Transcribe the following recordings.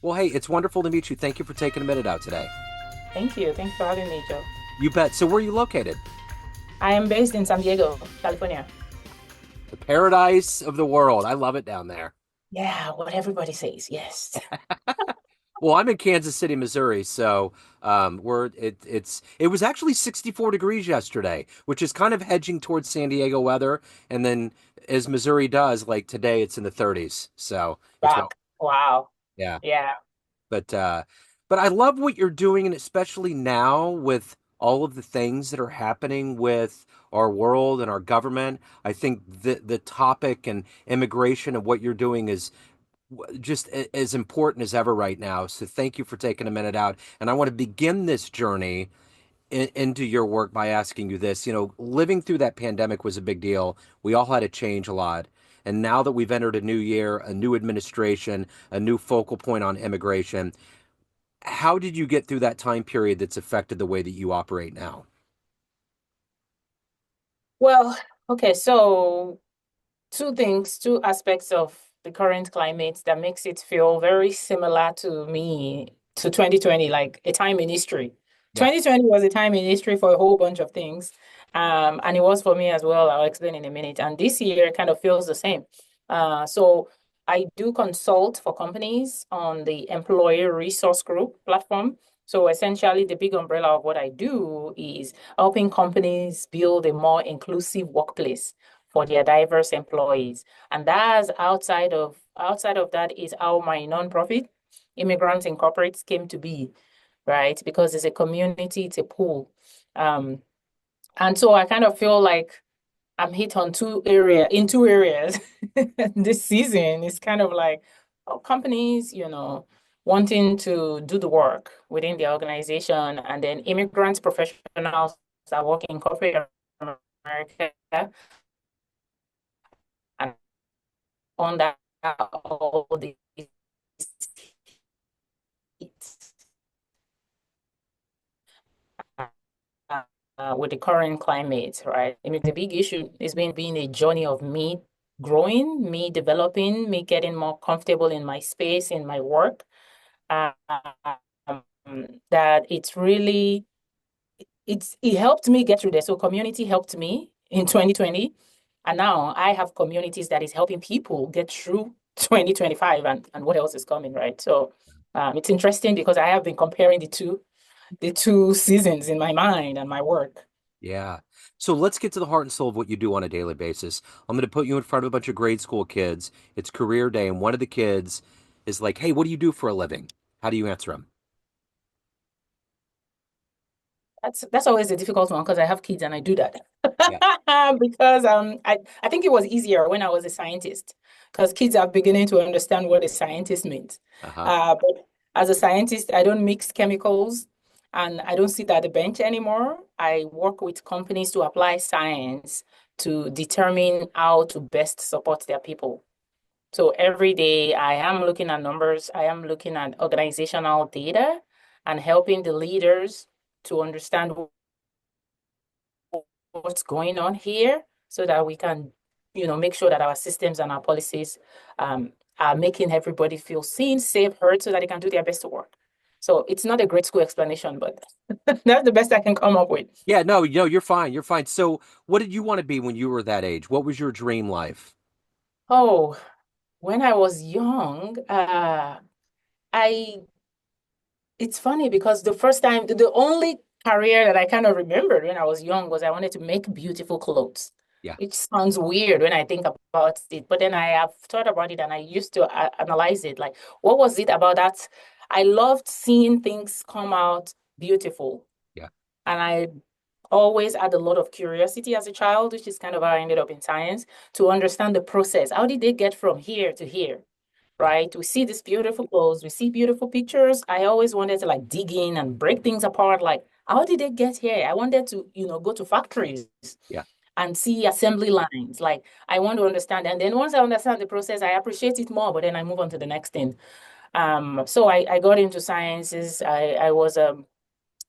Well, hey, it's wonderful to meet you. Thank you for taking a minute out today. Thank you. Thanks for having me, Joe. You bet. So, where are you located? I am based in San Diego, California. The paradise of the world. I love it down there. Yeah, what everybody says. Yes. Well, I'm in Kansas City, Missouri, so it was actually 64 degrees yesterday, which is kind of hedging towards San Diego weather. And then, as Missouri does, like today, it's in the 30s. So it's well, Back. Wow. yeah. Yeah. But uh, but I love what you're doing, and especially now with all of the things that are happening with our world and our government. I think the topic and immigration and what you're doing is just as important as ever right now. So thank you for taking a minute out. And I want to begin this journey into your work by asking you this. Living through that pandemic was a big deal. We all had to change a lot. And now that we've entered a new year, a new administration, a new focal point on immigration, how did you get through that time period that's affected the way that you operate now? Well, okay, so two aspects of the current climate that makes it feel very similar to me to 2020, like a time in history. Yeah. 2020 was a time in history for a whole bunch of things. And it was for me as well. I'll explain in a minute. And this year kind of feels the same. So I do consult for companies on the employee resource group platform. So essentially, the big umbrella of what I do is helping companies build a more inclusive workplace for their diverse employees. And that's outside of that is how my nonprofit, Immigrants Incorporated, came to be, right? Because it's a community, it's a pool. Um, and so I kind of feel like I'm hit on two areas this season. It's kind of like companies, wanting to do the work within the organization, and then immigrant professionals that work in corporate America and under all these with the current climate, right? I mean, the big issue is being a journey of me growing, me developing, me getting more comfortable in my space, in my work. Um, that it helped me get through there. So community helped me in 2020. And now I have communities that is helping people get through 2025 and what else is coming, right? So it's interesting because I have been comparing the two seasons in my mind and my work. Yeah. So let's get to the heart and soul of what you do on a daily basis. I'm going to put you in front of a bunch of grade school kids. It's career day, and one of the kids is like, "Hey, what do you do for a living?" How do you answer them? That's always a difficult one because I have kids and I do that. Yeah. Because I think it was easier when I was a scientist because kids are beginning to understand what a scientist means. Uh-huh. But as a scientist, I don't mix chemicals and I don't sit at the bench anymore. I work with companies to apply science to determine how to best support their people. So every day I am looking at numbers, I am looking at organizational data and helping the leaders to understand what's going on here so that we can, make sure that our systems and our policies are making everybody feel seen, safe, heard so that they can do their best to work. So it's not a great school explanation, but that's the best I can come up with. Yeah, no, you're fine. You're fine. So, what did you want to be when you were that age? What was your dream life? Oh, when I was young, I it's funny because the only career that I kind of remembered when I was young was I wanted to make beautiful clothes, Yeah. which sounds weird when I think about it. But then I have thought about it and I used to analyze it. Like, what was it about that? I loved seeing things come out beautiful. Yeah. And I always had a lot of curiosity as a child, which is kind of how I ended up in science, to understand the process. How did they get from here to here? Yeah. Right? We see these beautiful clothes, we see beautiful pictures. I always wanted to like dig in and break things apart. Like, how did they get here? I wanted to, go to factories Yeah. and see assembly lines. Like, I want to understand. And then once I understand the process, I appreciate it more, but then I move on to the next thing. So I got into sciences. I was in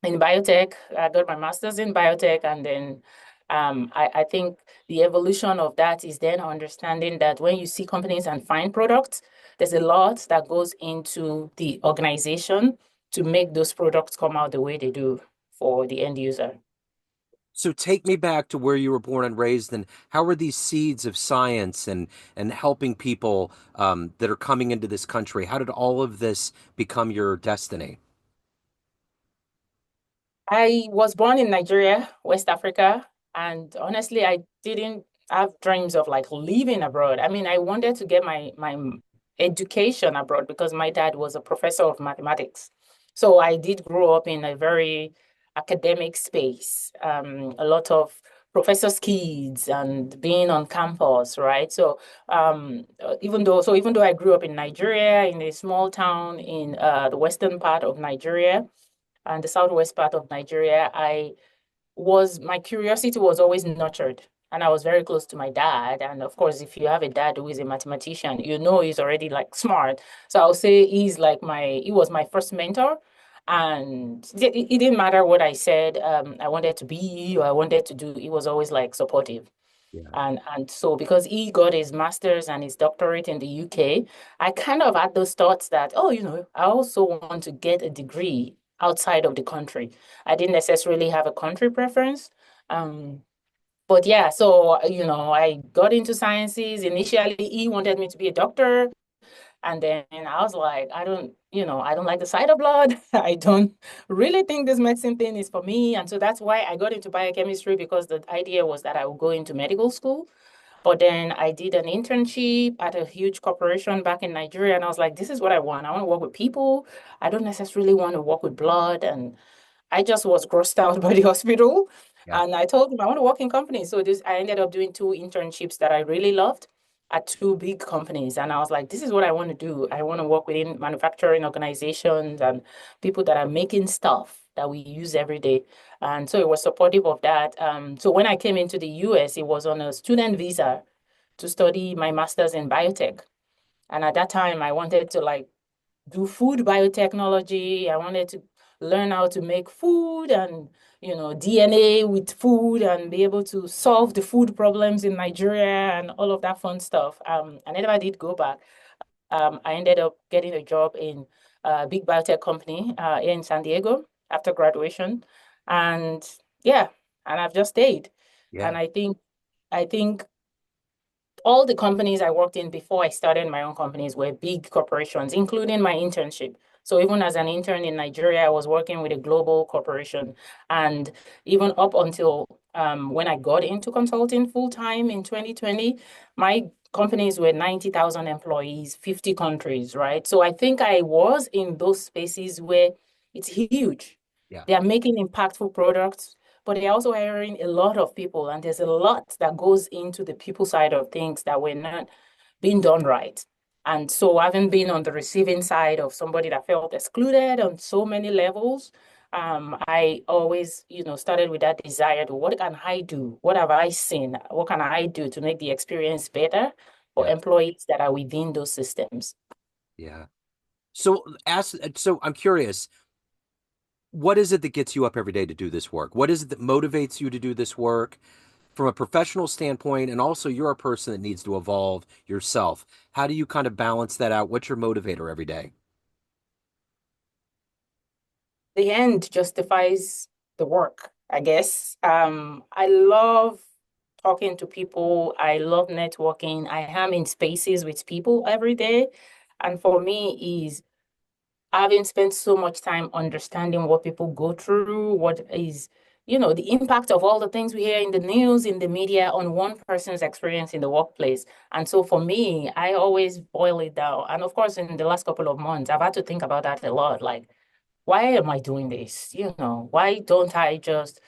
biotech. I got my master's in biotech, and then I think the evolution of that is then understanding that when you see companies and find products, there's a lot that goes into the organization to make those products come out the way they do for the end user. So take me back to where you were born and raised, and how are these seeds of science and helping people that are coming into this country? How did all of this become your destiny? I was born in Nigeria, West Africa, and honestly, I didn't have dreams of like living abroad. I mean, I wanted to get my education abroad because my dad was a professor of mathematics. So I did grow up in a very academic space, a lot of professors' kids and being on campus, right? So even though I grew up in Nigeria, in a small town in the western part of Nigeria, and the southwest part of Nigeria, my curiosity was always nurtured. And I was very close to my dad. And of course, if you have a dad who is a mathematician, you know he's already like smart. So I'll say he was my first mentor. And it didn't matter what I said, I wanted to be or I wanted to do, he was always like supportive. Yeah. And so because he got his master's and his doctorate in the UK, I kind of had those thoughts that, oh, I also want to get a degree outside of the country. I didn't necessarily have a country preference. Um, but yeah, so I got into sciences. Initially, he wanted me to be a doctor. And then I was like, I don't like the sight of blood. I don't really think this medicine thing is for me. And so that's why I got into biochemistry because the idea was that I would go into medical school. But then I did an internship at a huge corporation back in Nigeria. And I was like, this is what I want. I want to work with people. I don't necessarily want to work with blood. And I just was grossed out by the hospital. Yeah. And I told him I want to work in companies. So I ended up doing two internships that I really loved at two big companies. And I was like, this is what I want to do. I want to work within manufacturing organizations and people that are making stuff that we use every day. And so it was supportive of that. So when I came into the US, it was on a student visa to study my master's in biotech. And at that time, I wanted to like do food biotechnology. I wanted to learn how to make food and, DNA with food and be able to solve the food problems in Nigeria and all of that fun stuff. I never did go back. I ended up getting a job in a big biotech company here in San Diego after graduation. And yeah, and I've just stayed. Yeah. And I think all the companies I worked in before I started my own companies were big corporations, including my internship. So even as an intern in Nigeria, I was working with a global corporation. And even up until when I got into consulting full time in 2020, my companies were 90,000 employees, 50 countries, right? So I think I was in those spaces where it's huge. Yeah. They are making impactful products, but they're also hiring a lot of people, and there's a lot that goes into the people side of things that were not being done right. And so, having been on the receiving side of somebody that felt excluded on so many levels, I always, started with that desire to what can I do? What have I seen? What can I do to make the experience better for Yeah. employees that are within those systems? Yeah. So I'm curious, what is it that gets you up every day to do this work? What is it that motivates you to do this work from a professional standpoint? And also, you're a person that needs to evolve yourself. How do you kind of balance that out? What's your motivator every day? The end justifies the work, I guess. I love talking to people. I love networking. I am in spaces with people every day. And for me is having spent so much time understanding what people go through, what is, the impact of all the things we hear in the news, in the media on one person's experience in the workplace. And so for me, I always boil it down. And of course, in the last couple of months, I've had to think about that a lot. Like, why am I doing this? Why don't I just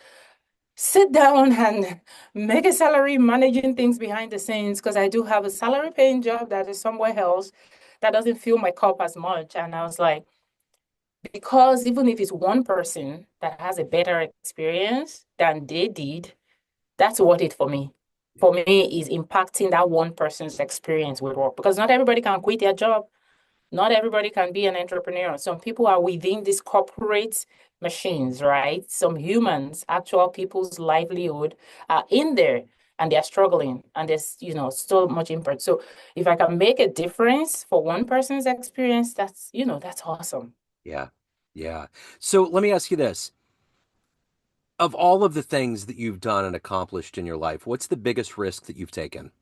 sit down and make a salary managing things behind the scenes? Because I do have a salary paying job that is somewhere else that doesn't fill my cup as much. And I was like, because even if it's one person that has a better experience than they did, that's worth it for me. For me, is impacting that one person's experience with work because not everybody can quit their job. Not everybody can be an entrepreneur. Some people are within these corporate machines, right? Some humans, actual people's livelihood are in there. and they're struggling and there's, so much impact. So if I can make a difference for one person's experience, that's awesome. Yeah. Yeah. So let me ask you this. Of all of the things that you've done and accomplished in your life, what's the biggest risk that you've taken?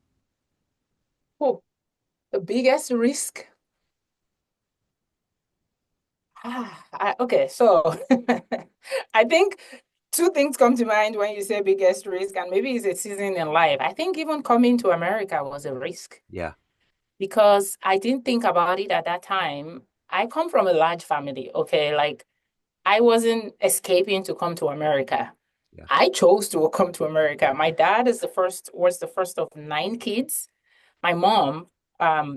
Oh, the biggest risk. Okay, so I think two things come to mind when you say biggest risk, and maybe it's a season in life. I think even coming to America was a risk Yeah. because I didn't think about it at that time. I come from a large family, okay? Like I wasn't escaping to come to America. Yeah. I chose to come to America. My dad was the first of nine kids. My mom,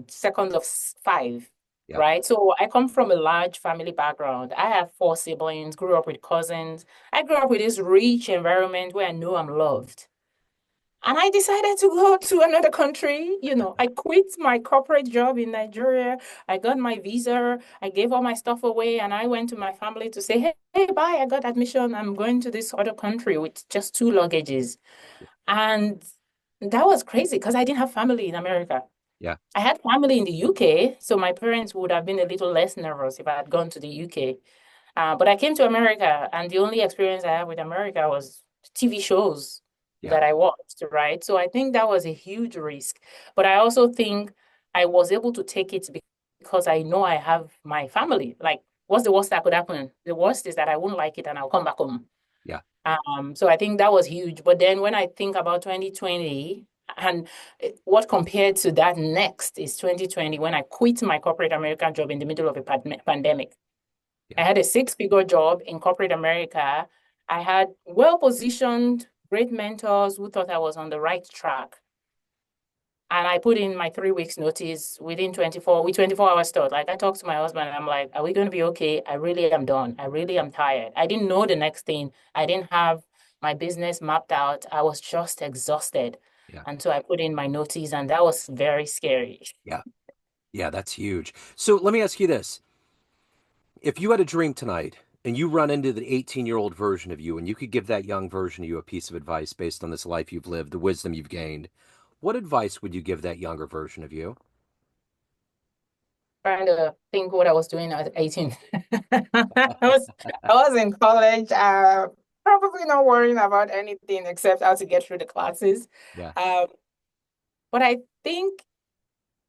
second of five, Yeah. right? So I come from a large family background. I have four siblings, grew up with cousins. I grew up with this rich environment where I know I'm loved. And I decided to go to another country. I quit my corporate job in Nigeria. I got my visa. I gave all my stuff away and I went to my family to say, hey, bye, I got admission. I'm going to this other country with just two luggages. And that was crazy because I didn't have family in America. Yeah. I had family in the UK, so my parents would have been a little less nervous if I had gone to the UK. But I came to America, and the only experience I had with America was TV shows Yeah. that I watched, right? So I think that was a huge risk. But I also think I was able to take it because I know I have my family. Like, what's the worst that could happen? The worst is that I won't like it and I'll come back home. Yeah. So I think that was huge. But then when I think about 2020, and what compared to that next is 2020 when I quit my corporate American job in the middle of a pandemic. I Yeah. had a six-figure job in corporate America. I had well-positioned, great mentors who thought I was on the right track. And I put in my 3 weeks notice within 24 hours start. Like I talked to my husband and I'm like, are we going to be okay? I really am done. I really am tired. I didn't know the next thing. I didn't have my business mapped out. I was just exhausted. Yeah. And so I put in my notice and that was very scary. Yeah. Yeah. That's huge. So let me ask you this. If you had a dream tonight and you run into the 18-year-old version of you and you could give that young version of you a piece of advice based on this life you've lived, the wisdom you've gained, what advice would you give that younger version of you? Trying to think what I was doing at 18. I was in college, probably not worrying about anything except how to get through the classes. Yeah. Um, but I think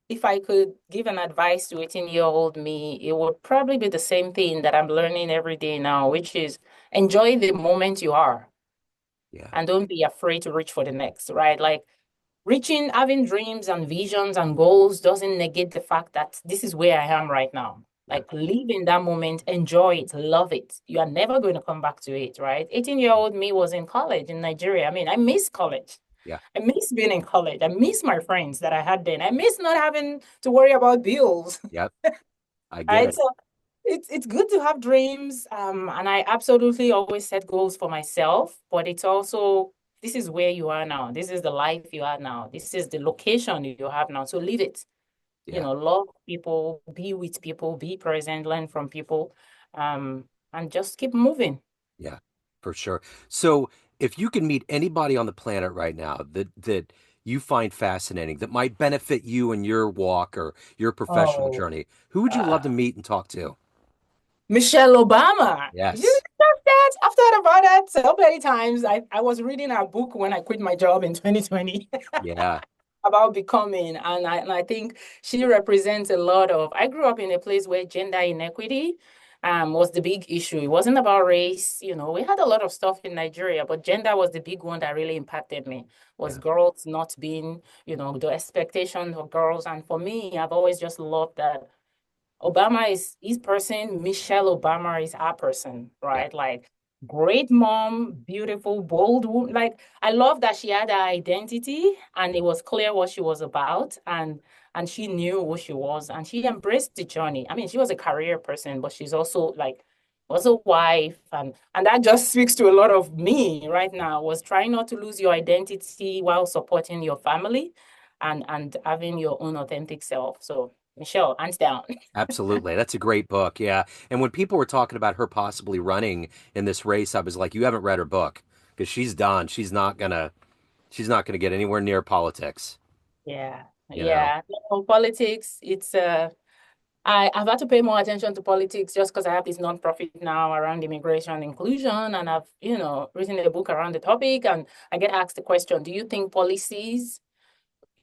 if I could give an advice to 18-year-old me, it would probably be the same thing that I'm learning every day now, which is enjoy the moment you are Yeah. and don't be afraid to reach for the next, right? Like having dreams and visions and goals doesn't negate the fact that this is where I am right now. Yeah. Like live in that moment, enjoy it, love it. You are never going to come back to it, right? 18-year-old me was in college in Nigeria. I mean, I miss college. Yeah. I miss being in college. I miss my friends that I had then. I miss not having to worry about bills. Yep. I get Right. it. So it's good to have dreams. And I absolutely always set goals for myself, but it's also this is where you are now. This is the life you are now. This is the location you have now. So live it. Yeah. Love people, be with people, be present, learn from people, and just keep moving. Yeah. For sure. So if you can meet anybody on the planet right now that you find fascinating, that might benefit you in your walk or your professional Oh, journey, who would you love to uh, meet and talk to? Michelle Obama. You Yes. know that? I've thought about that so many times. I was reading her book when I quit my job in 2020 Yeah. about becoming, and I think she represents a lot of. I grew up in a place where gender inequity was the big issue. It wasn't about race. We had a lot of stuff in Nigeria, but gender was the big one that really impacted me. Was Yeah. girls not being, the expectations of girls. And for me, I've always just loved that Obama is his person. Michelle Obama is our person, Yeah. right? Like great mom, beautiful, bold woman. Like I love that she had her identity and it was clear what she was about and she knew who she was and she embraced the journey. I mean, she was a career person, but she's also like was a wife and that just speaks to a lot of me right now was trying not to lose your identity while supporting your family and having your own authentic self. So Michelle, hands down. Absolutely. That's a great book. Yeah. And when people were talking about her possibly running in this race, I was like, you haven't read her book because she's done. She's not gonna. She's not going to get anywhere near politics, Yeah. you know? Yeah. Politics, I've had to pay more attention to politics just because I have this nonprofit now around immigration and inclusion, and I've, written a book around the topic, and I get asked the question, do you think policies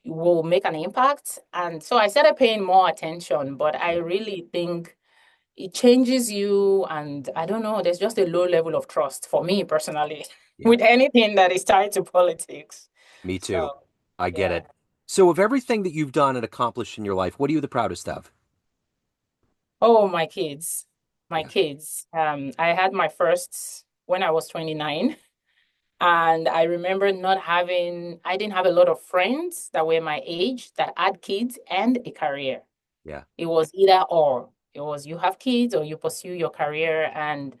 will make an impact? And so I started paying more attention, but I Yeah. really think it changes you, and I don't know, there's just a low level of trust for me personally Yeah. with anything that is tied to politics. Me too. So, I get yeah. it. So, of everything that you've done and accomplished in your life, what are you the proudest of? Oh, my kids. My Yeah. kids. I had my first when I was 29. And I remember I didn't have a lot of friends that were my age that had kids and a career. Yeah. It was either or. It was you have kids or you pursue your career. And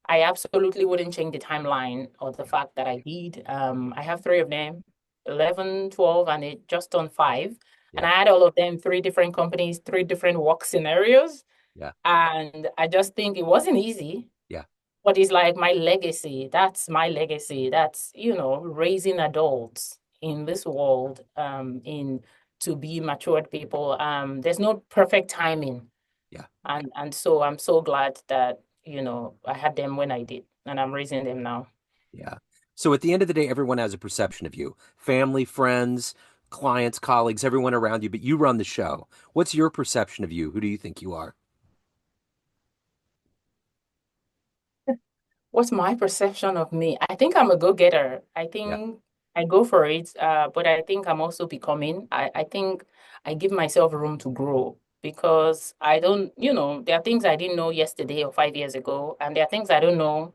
I absolutely wouldn't change the timeline or the Yeah. fact that I did. I have three of them, 11, 12, and it just on 5. And Yeah. I had all of them, three different companies, three different work scenarios. Yeah. And I just think it wasn't easy, Yeah. but it's like my legacy. That's my legacy. That's, raising adults in this world, in to be matured people. There's no perfect timing. Yeah. And so I'm so glad that, I had them when I did, and I'm raising them now. Yeah. So, at the end of the day, everyone has a perception of you, family, friends, clients, colleagues, everyone around you, but you run the show. What's your perception of you? Who do you think you are? What's my perception of me? I think I'm a go-getter. I Yeah. think I go for it, but I think I'm also becoming. I think I give myself room to grow because I don't, there are things I didn't know yesterday or 5 years ago, and there are things I don't know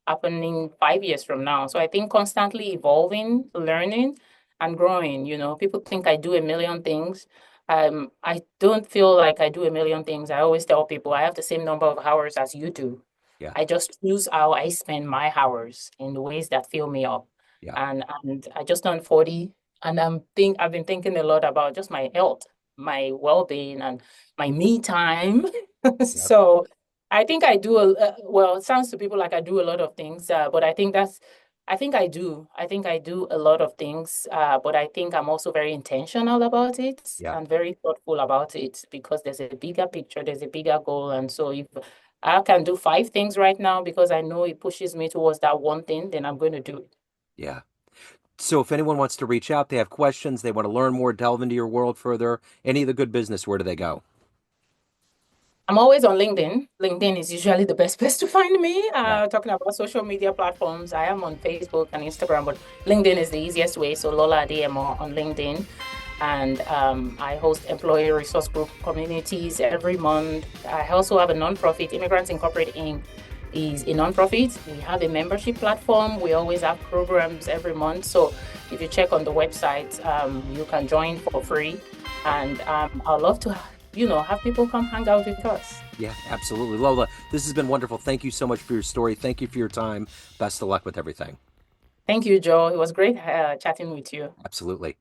happening 5 years from now. So I think constantly evolving, learning, and growing. People think I do a million things. I don't feel like I do a million things. I always tell people I have the same number of hours as you do. Yeah. I just choose how I spend my hours in the ways that fill me up. Yeah. And I just turned 40, and I've been thinking a lot about just my health, my well-being, and my me time. Yeah. So I think I do well, it sounds to people like I do a lot of things, but I think I do. I think I do a lot of things, but I think I'm also very intentional about it Yeah. and very thoughtful about it because there's a bigger picture, there's a bigger goal. And so if I can do 5 things right now because I know it pushes me towards that one thing, then I'm going to do it. Yeah. So, if anyone wants to reach out, they have questions, they want to learn more, delve into your world further, any of the good business, where do they go? I'm always on LinkedIn. LinkedIn is usually the best place to find me. Yeah. Talking about social media platforms, I am on Facebook and Instagram, but LinkedIn is the easiest way. So Lola Adeyemo on LinkedIn. And I host employee resource group communities every month. I also have a nonprofit, Immigrants Incorporate Inc. is a nonprofit. We have a membership platform. We always have programs every month. So if you check on the website, you can join for free. And I'd love to, have people come hang out with us. Yeah, absolutely. Lola, this has been wonderful. Thank you so much for your story. Thank you for your time. Best of luck with everything. Thank you, Joe. It was great chatting with you. Absolutely.